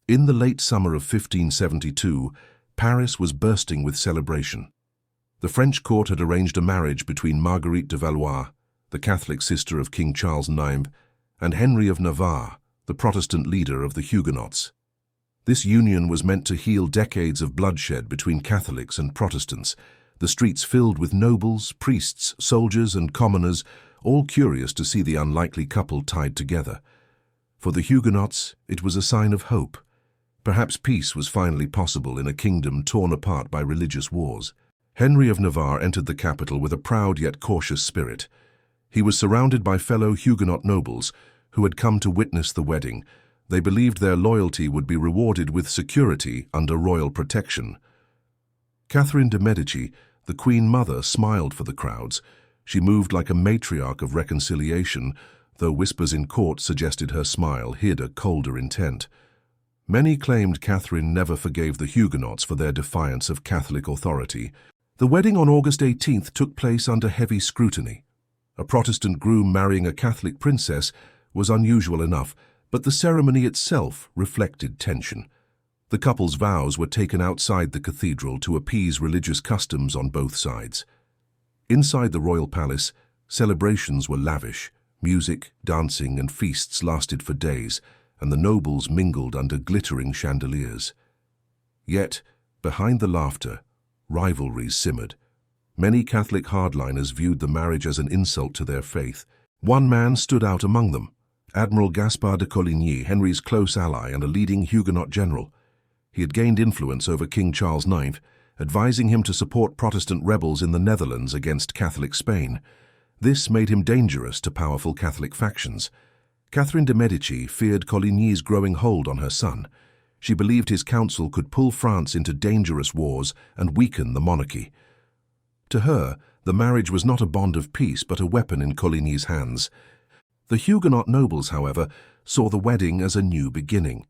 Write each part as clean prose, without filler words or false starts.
In the late summer of 1572, Paris was bursting with celebration. The French court had arranged a marriage between Marguerite de Valois, the Catholic sister of King Charles IX, and Henry of Navarre, the Protestant leader of the Huguenots. This union was meant to heal decades of bloodshed between Catholics and Protestants, the streets filled with nobles, priests, soldiers, and commoners, all curious to see the unlikely couple tied together. For the Huguenots, it was a sign of hope. Perhaps peace was finally possible in a kingdom torn apart by religious wars. Henry of Navarre entered the capital with a proud yet cautious spirit. He was surrounded by fellow Huguenot nobles who had come to witness the wedding. They believed their loyalty would be rewarded with security under royal protection. Catherine de' Medici, the Queen Mother, smiled for the crowds. She moved like a matriarch of reconciliation, though whispers in court suggested her smile hid a colder intent. Many claimed Catherine never forgave the Huguenots for their defiance of Catholic authority. The wedding on August 18th took place under heavy scrutiny. A Protestant groom marrying a Catholic princess was unusual enough, but the ceremony itself reflected tension. The couple's vows were taken outside the cathedral to appease religious customs on both sides. Inside the royal palace, celebrations were lavish. Music, dancing, and feasts lasted for days, and the nobles mingled under glittering chandeliers. Yet, behind the laughter, rivalries simmered. Many Catholic hardliners viewed the marriage as an insult to their faith. One man stood out among them, Admiral Gaspard de Coligny, Henry's close ally and a leading Huguenot general. He had gained influence over King Charles IX, advising him to support Protestant rebels in the Netherlands against Catholic Spain. This made him dangerous to powerful Catholic factions. Catherine de' Medici feared Coligny's growing hold on her son. She believed his counsel could pull France into dangerous wars and weaken the monarchy. To her, the marriage was not a bond of peace but a weapon in Coligny's hands. The Huguenot nobles, however, saw the wedding as a new beginning.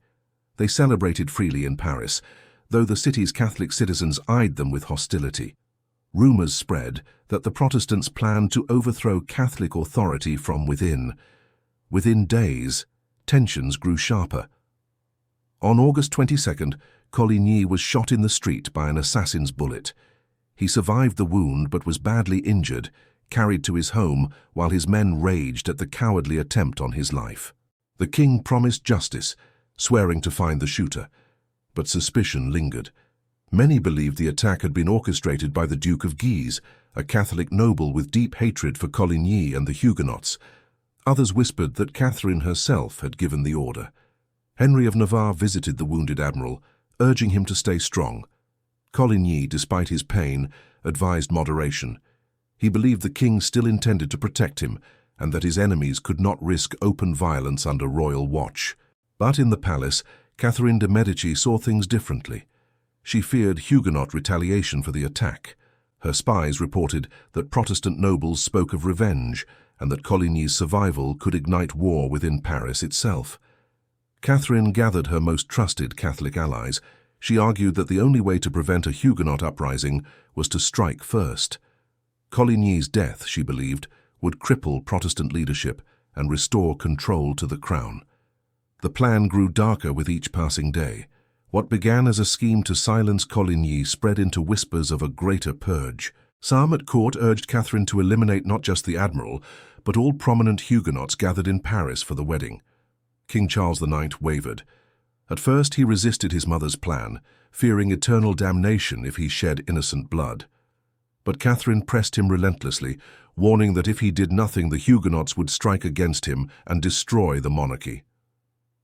They celebrated freely in Paris, though the city's Catholic citizens eyed them with hostility. Rumors spread that the Protestants planned to overthrow Catholic authority from within. Within days, tensions grew sharper. On August 22nd, Coligny was shot in the street by an assassin's bullet. He survived the wound but was badly injured, carried to his home while his men raged at the cowardly attempt on his life. The king promised justice, swearing to find the shooter, but suspicion lingered. Many believed the attack had been orchestrated by the Duke of Guise, a Catholic noble with deep hatred for Coligny and the Huguenots. Others whispered that Catherine herself had given the order. Henry of Navarre visited the wounded admiral, urging him to stay strong. Coligny, despite his pain, advised moderation. He believed the king still intended to protect him, and that his enemies could not risk open violence under royal watch. But in the palace, Catherine de' Medici saw things differently. She feared Huguenot retaliation for the attack. Her spies reported that Protestant nobles spoke of revenge, and that Coligny's survival could ignite war within Paris itself. Catherine gathered her most trusted Catholic allies. She argued that the only way to prevent a Huguenot uprising was to strike first. Coligny's death, she believed, would cripple Protestant leadership and restore control to the crown. The plan grew darker with each passing day. What began as a scheme to silence Coligny spread into whispers of a greater purge. Some at court urged Catherine to eliminate not just the admiral, but all prominent Huguenots gathered in Paris for the wedding. King Charles IX wavered. At first he resisted his mother's plan, fearing eternal damnation if he shed innocent blood. But Catherine pressed him relentlessly, warning that if he did nothing, the Huguenots would strike against him and destroy the monarchy.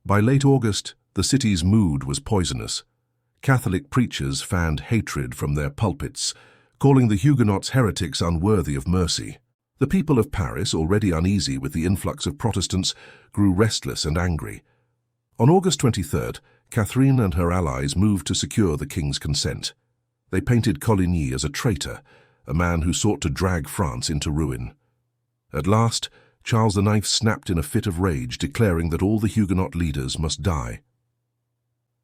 By late August, the city's mood was poisonous. Catholic preachers fanned hatred from their pulpits, calling the Huguenots heretics unworthy of mercy. The people of Paris, already uneasy with the influx of Protestants, grew restless and angry. On August 23rd, Catherine and her allies moved to secure the king's consent. They painted Coligny as a traitor, a man who sought to drag France into ruin. At last, Charles IX snapped in a fit of rage, declaring that all the Huguenot leaders must die.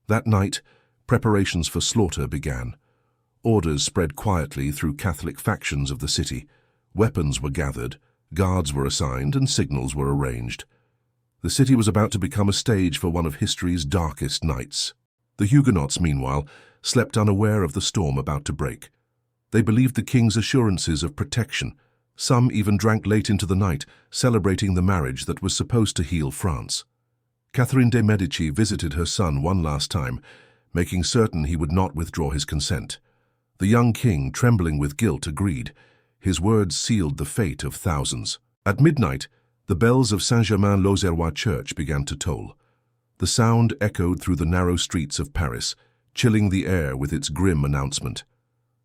That night, preparations for slaughter began. Orders spread quietly through Catholic factions of the city. Weapons were gathered, guards were assigned, and signals were arranged. The city was about to become a stage for one of history's darkest nights. The Huguenots, meanwhile, slept unaware of the storm about to break. They believed the king's assurances of protection. Some even drank late into the night, celebrating the marriage that was supposed to heal France. Catherine de' Medici visited her son one last time, making certain he would not withdraw his consent. The young king, trembling with guilt, agreed. His words sealed the fate of thousands. At midnight, the bells of Saint-Germain-l'Auxerrois church began to toll. The sound echoed through the narrow streets of Paris, chilling the air with its grim announcement.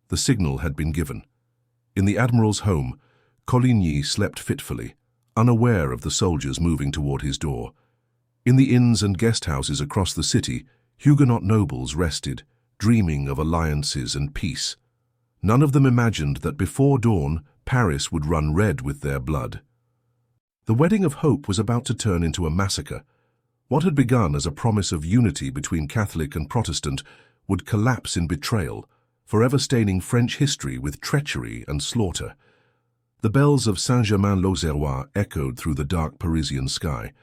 The signal had been given. In the admiral's home, Coligny slept fitfully, unaware of the soldiers moving toward his door. In the inns and guest houses across the city, Huguenot nobles rested, dreaming of alliances and peace. None of them imagined that before dawn, Paris would run red with their blood. The wedding of hope was about to turn into a massacre. What had begun as a promise of unity between Catholic and Protestant would collapse in betrayal, forever staining French history with treachery and slaughter. The bells of Saint-Germain-l'Auxerrois echoed through the dark Parisian sky.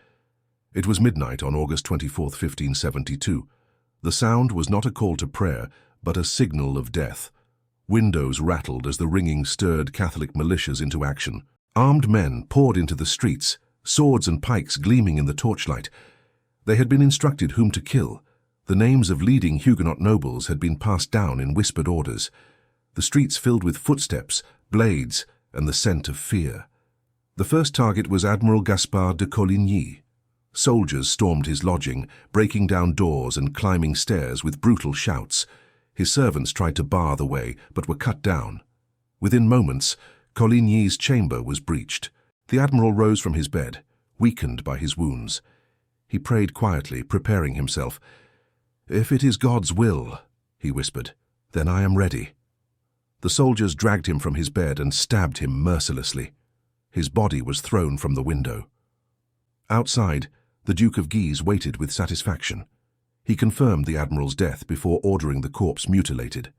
It was midnight on August 24, 1572. The sound was not a call to prayer, but a signal of death. Windows rattled as the ringing stirred Catholic militias into action. Armed men poured into the streets, swords and pikes gleaming in the torchlight. They had been instructed whom to kill. The names of leading Huguenot nobles had been passed down in whispered orders. The streets filled with footsteps, blades, and the scent of fear. The first target was Admiral Gaspard de Coligny. Soldiers stormed his lodging, breaking down doors and climbing stairs with brutal shouts. His servants tried to bar the way, but were cut down. Within moments, Coligny's chamber was breached. The admiral rose from his bed, weakened by his wounds. He prayed quietly, preparing himself. "If it is God's will," he whispered, "then I am ready." The soldiers dragged him from his bed and stabbed him mercilessly. His body was thrown from the window. Outside, the Duke of Guise waited with satisfaction. He confirmed the admiral's death before ordering the corpse mutilated.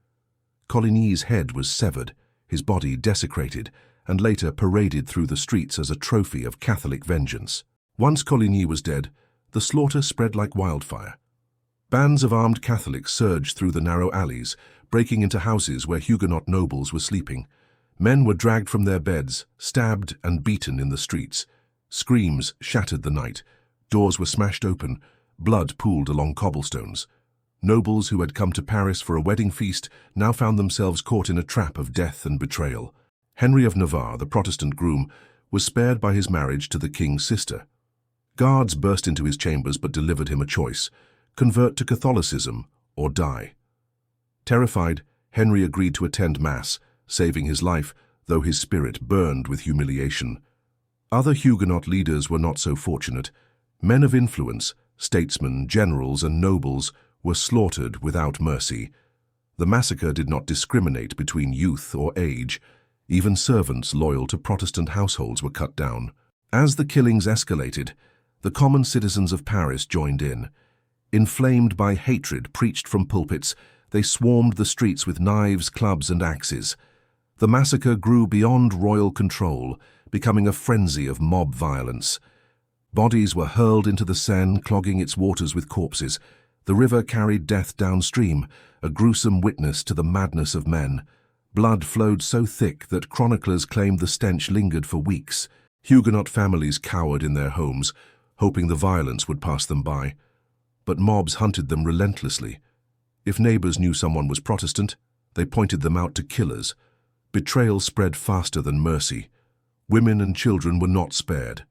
Coligny's head was severed, his body desecrated, and later paraded through the streets as a trophy of Catholic vengeance. Once Coligny was dead, the slaughter spread like wildfire. Bands of armed Catholics surged through the narrow alleys, breaking into houses where Huguenot nobles were sleeping. Men were dragged from their beds, stabbed and beaten in the streets. Screams shattered the night. Doors were smashed open. Blood pooled along cobblestones. Nobles who had come to Paris for a wedding feast now found themselves caught in a trap of death and betrayal. Henry of Navarre, the Protestant groom, was spared by his marriage to the king's sister. Guards burst into his chambers but delivered him a choice: convert to Catholicism or die. Terrified, Henry agreed to attend Mass, saving his life, though his spirit burned with humiliation. Other Huguenot leaders were not so fortunate. Men of influence, statesmen, generals, and nobles were slaughtered without mercy. The massacre did not discriminate between youth or age. Even servants loyal to Protestant households were cut down. As the killings escalated, the common citizens of Paris joined in. Inflamed by hatred preached from pulpits, they swarmed the streets with knives, clubs, and axes. The massacre grew beyond royal control, becoming a frenzy of mob violence. Bodies were hurled into the Seine, clogging its waters with corpses. The river carried death downstream, a gruesome witness to the madness of men. Blood flowed so thick that chroniclers claimed the stench lingered for weeks. Huguenot families cowered in their homes, hoping the violence would pass them by. But mobs hunted them relentlessly. If neighbors knew someone was Protestant, they pointed them out to killers. Betrayal spread faster than mercy. Women and children were not spared.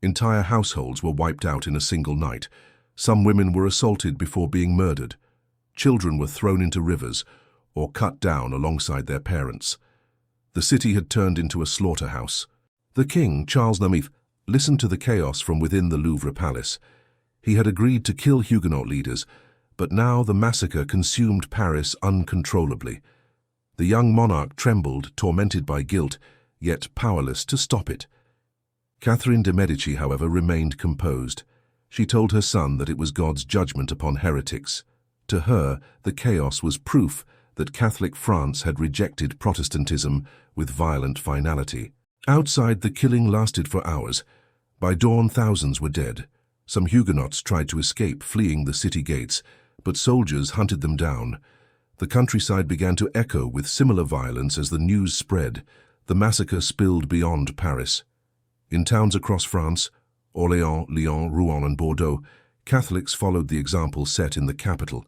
Entire households were wiped out in a single night. Some women were assaulted before being murdered. Children were thrown into rivers or cut down alongside their parents. The city had turned into a slaughterhouse. The king, Charles IX, listened to the chaos from within the Louvre palace. He had agreed to kill Huguenot leaders, but now the massacre consumed Paris uncontrollably. The young monarch trembled, tormented by guilt, yet powerless to stop it. Catherine de' Medici, however, remained composed. She told her son that it was God's judgment upon heretics. To her, the chaos was proof that Catholic France had rejected Protestantism with violent finality. Outside, the killing lasted for hours. By dawn, thousands were dead. Some Huguenots tried to escape, fleeing the city gates, but soldiers hunted them down. The countryside began to echo with similar violence as the news spread. The massacre spilled beyond Paris. In towns across France, Orléans, Lyon, Rouen and Bordeaux, Catholics followed the example set in the capital.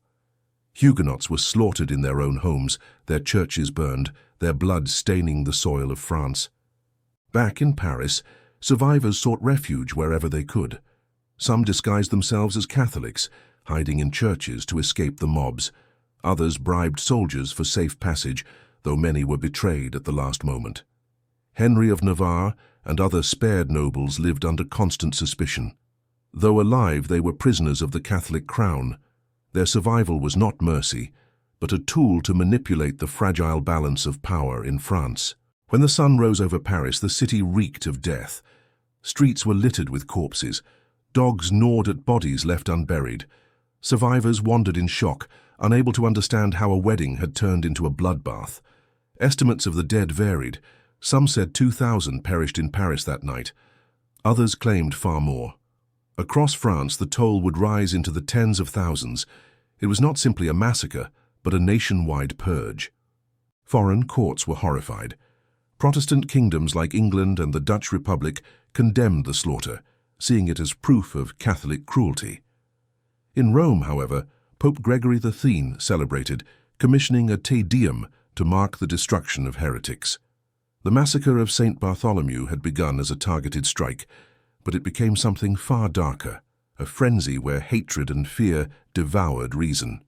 Huguenots were slaughtered in their own homes, their churches burned, their blood staining the soil of France. Back in Paris, survivors sought refuge wherever they could. Some disguised themselves as Catholics, hiding in churches to escape the mobs. Others bribed soldiers for safe passage, though many were betrayed at the last moment. Henry of Navarre and other spared nobles lived under constant suspicion. Though alive, they were prisoners of the Catholic crown. Their survival was not mercy, but a tool to manipulate the fragile balance of power in France. When the sun rose over Paris, the city reeked of death. Streets were littered with corpses. Dogs gnawed at bodies left unburied. Survivors wandered in shock, unable to understand how a wedding had turned into a bloodbath. Estimates of the dead varied. Some said 2,000 perished in Paris that night. Others claimed far more. Across France, the toll would rise into the tens of thousands. It was not simply a massacre, but a nationwide purge. Foreign courts were horrified. Protestant kingdoms like England and the Dutch Republic condemned the slaughter, seeing it as proof of Catholic cruelty. In Rome, however, Pope Gregory XIII celebrated, commissioning a Te Deum to mark the destruction of heretics. The massacre of St. Bartholomew had begun as a targeted strike, but it became something far darker, a frenzy where hatred and fear devoured reason.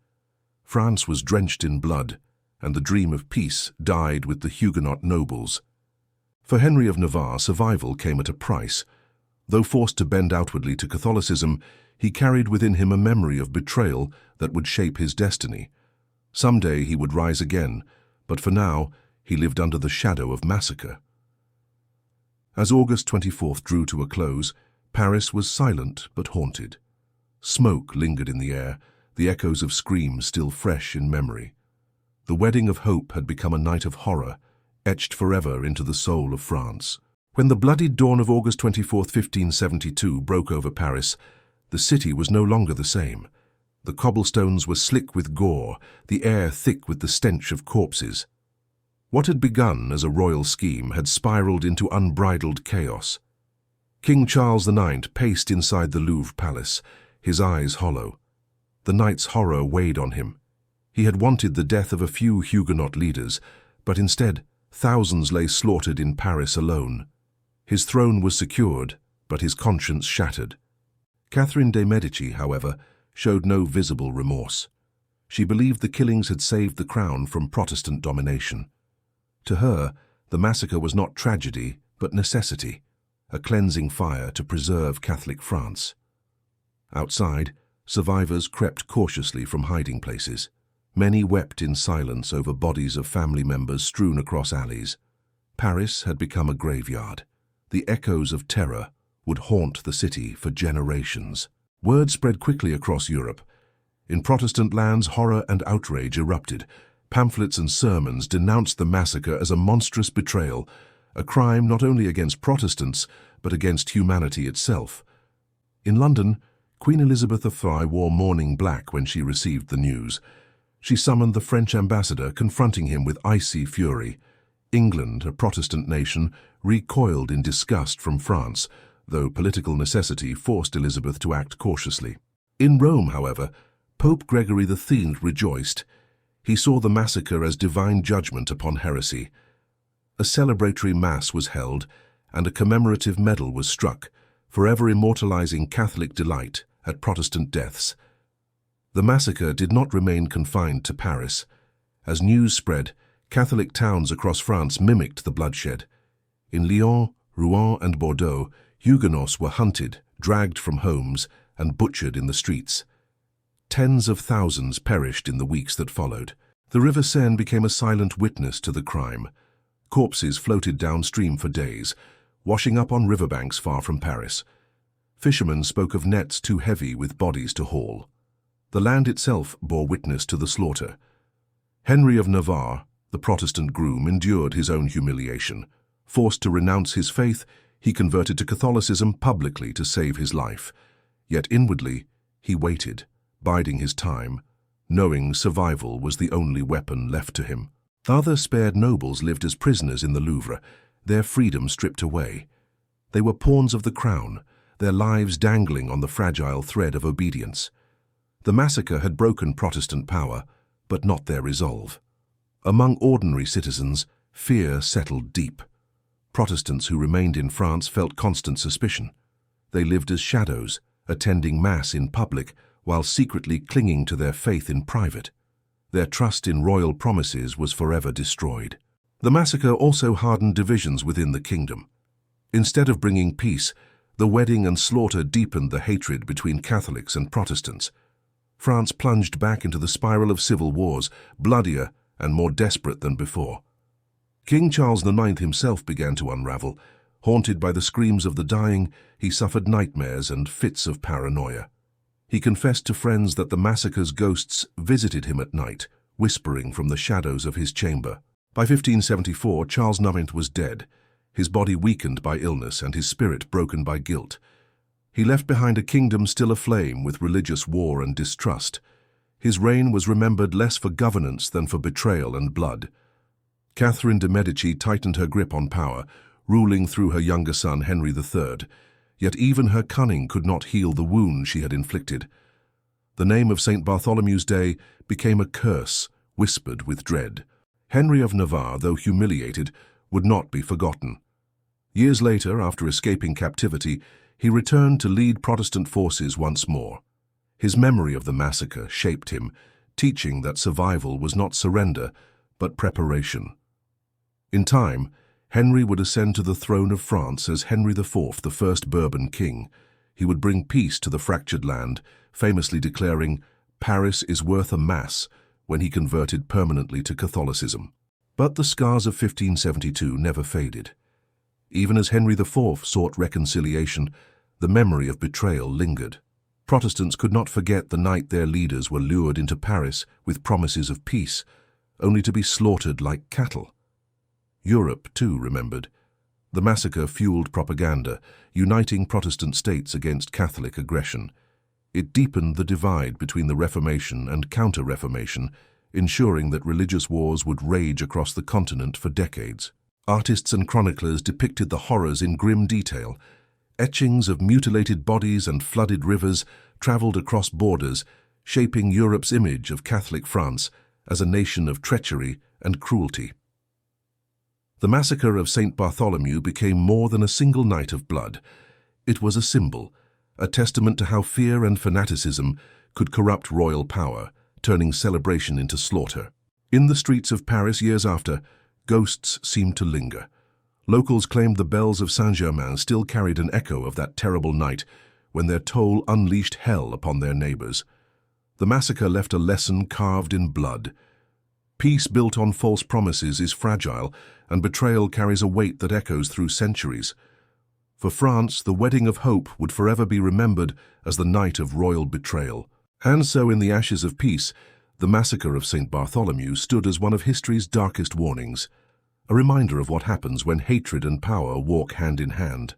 France was drenched in blood, and the dream of peace died with the Huguenot nobles. For Henry of Navarre, survival came at a price. Though forced to bend outwardly to Catholicism, he carried within him a memory of betrayal that would shape his destiny. Someday he would rise again, but for now he lived under the shadow of massacre. As August 24th drew to a close, Paris was silent but haunted. Smoke lingered in the air, the echoes of screams still fresh in memory. The wedding of hope had become a night of horror, etched forever into the soul of France. When the bloody dawn of August 24th, 1572 broke over Paris, the city was no longer the same. The cobblestones were slick with gore, the air thick with the stench of corpses. What had begun as a royal scheme had spiraled into unbridled chaos. King Charles IX paced inside the Louvre Palace, his eyes hollow. The night's horror weighed on him. He had wanted the death of a few Huguenot leaders, but instead, thousands lay slaughtered in Paris alone. His throne was secured, but his conscience shattered. Catherine de' Medici, however, showed no visible remorse. She believed the killings had saved the crown from Protestant domination. To her, the massacre was not tragedy, but necessity, a cleansing fire to preserve Catholic France. Outside, survivors crept cautiously from hiding places. Many wept in silence over bodies of family members strewn across alleys. Paris had become a graveyard. The echoes of terror would haunt the city for generations. Word spread quickly across Europe. In Protestant lands, horror and outrage erupted. Pamphlets and sermons denounced the massacre as a monstrous betrayal, a crime not only against Protestants, but against humanity itself. In London, Queen Elizabeth I wore mourning black when she received the news. She summoned the French ambassador, confronting him with icy fury. England, a Protestant nation, recoiled in disgust from France, though political necessity forced Elizabeth to act cautiously. In Rome, however, Pope Gregory XIII rejoiced. He saw the massacre as divine judgment upon heresy. A celebratory mass was held, and a commemorative medal was struck, forever immortalizing Catholic delight at Protestant deaths. The massacre did not remain confined to Paris. As news spread, Catholic towns across France mimicked the bloodshed. In Lyon, Rouen and Bordeaux, Huguenots were hunted, dragged from homes, and butchered in the streets. Tens of thousands perished in the weeks that followed. The River Seine became a silent witness to the crime. Corpses floated downstream for days, washing up on riverbanks far from Paris. Fishermen spoke of nets too heavy with bodies to haul. The land itself bore witness to the slaughter. Henry of Navarre, the Protestant groom, endured his own humiliation. Forced to renounce his faith, He converted to Catholicism publicly to save his life. Yet inwardly, he waited, biding his time, knowing survival was the only weapon left to him. Other spared nobles lived as prisoners in the Louvre, their freedom stripped away. They were pawns of the crown, their lives dangling on the fragile thread of obedience. The massacre had broken Protestant power, but not their resolve. Among ordinary citizens, fear settled deep. Protestants who remained in France felt constant suspicion. They lived as shadows, attending Mass in public while secretly clinging to their faith in private. Their trust in royal promises was forever destroyed. The massacre also hardened divisions within the kingdom. Instead of bringing peace, the wedding and slaughter deepened the hatred between Catholics and Protestants. France plunged back into the spiral of civil wars, bloodier and more desperate than before. King Charles IX himself began to unravel. Haunted by the screams of the dying, he suffered nightmares and fits of paranoia. He confessed to friends that the massacre's ghosts visited him at night, whispering from the shadows of his chamber. By 1574, Charles IX was dead, his body weakened by illness and his spirit broken by guilt. He left behind a kingdom still aflame with religious war and distrust. His reign was remembered less for governance than for betrayal and blood. Catherine de' Medici tightened her grip on power, ruling through her younger son Henry III, yet even her cunning could not heal the wound she had inflicted. The name of St. Bartholomew's Day became a curse, whispered with dread. Henry of Navarre, though humiliated, would not be forgotten. Years later, after escaping captivity, he returned to lead Protestant forces once more. His memory of the massacre shaped him, teaching that survival was not surrender, but preparation. In time, Henry would ascend to the throne of France as Henry IV, the first Bourbon king. He would bring peace to the fractured land, famously declaring, "Paris is worth a mass," when he converted permanently to Catholicism. But the scars of 1572 never faded. Even as Henry IV sought reconciliation, the memory of betrayal lingered. Protestants could not forget the night their leaders were lured into Paris with promises of peace, only to be slaughtered like cattle. Europe, too, remembered. The massacre fueled propaganda, uniting Protestant states against Catholic aggression. It deepened the divide between the Reformation and Counter-Reformation, ensuring that religious wars would rage across the continent for decades. Artists and chroniclers depicted the horrors in grim detail. Etchings of mutilated bodies and flooded rivers traveled across borders, shaping Europe's image of Catholic France as a nation of treachery and cruelty. The massacre of St. Bartholomew became more than a single night of blood. It was a symbol, a testament to how fear and fanaticism could corrupt royal power, turning celebration into slaughter. In the streets of Paris years after, ghosts seemed to linger. Locals claimed the bells of Saint-Germain still carried an echo of that terrible night when their toll unleashed hell upon their neighbors. The massacre left a lesson carved in blood. Peace built on false promises is fragile, and betrayal carries a weight that echoes through centuries. For France, the wedding of hope would forever be remembered as the night of royal betrayal. And so, in the ashes of peace, the massacre of St. Bartholomew stood as one of history's darkest warnings, a reminder of what happens when hatred and power walk hand in hand.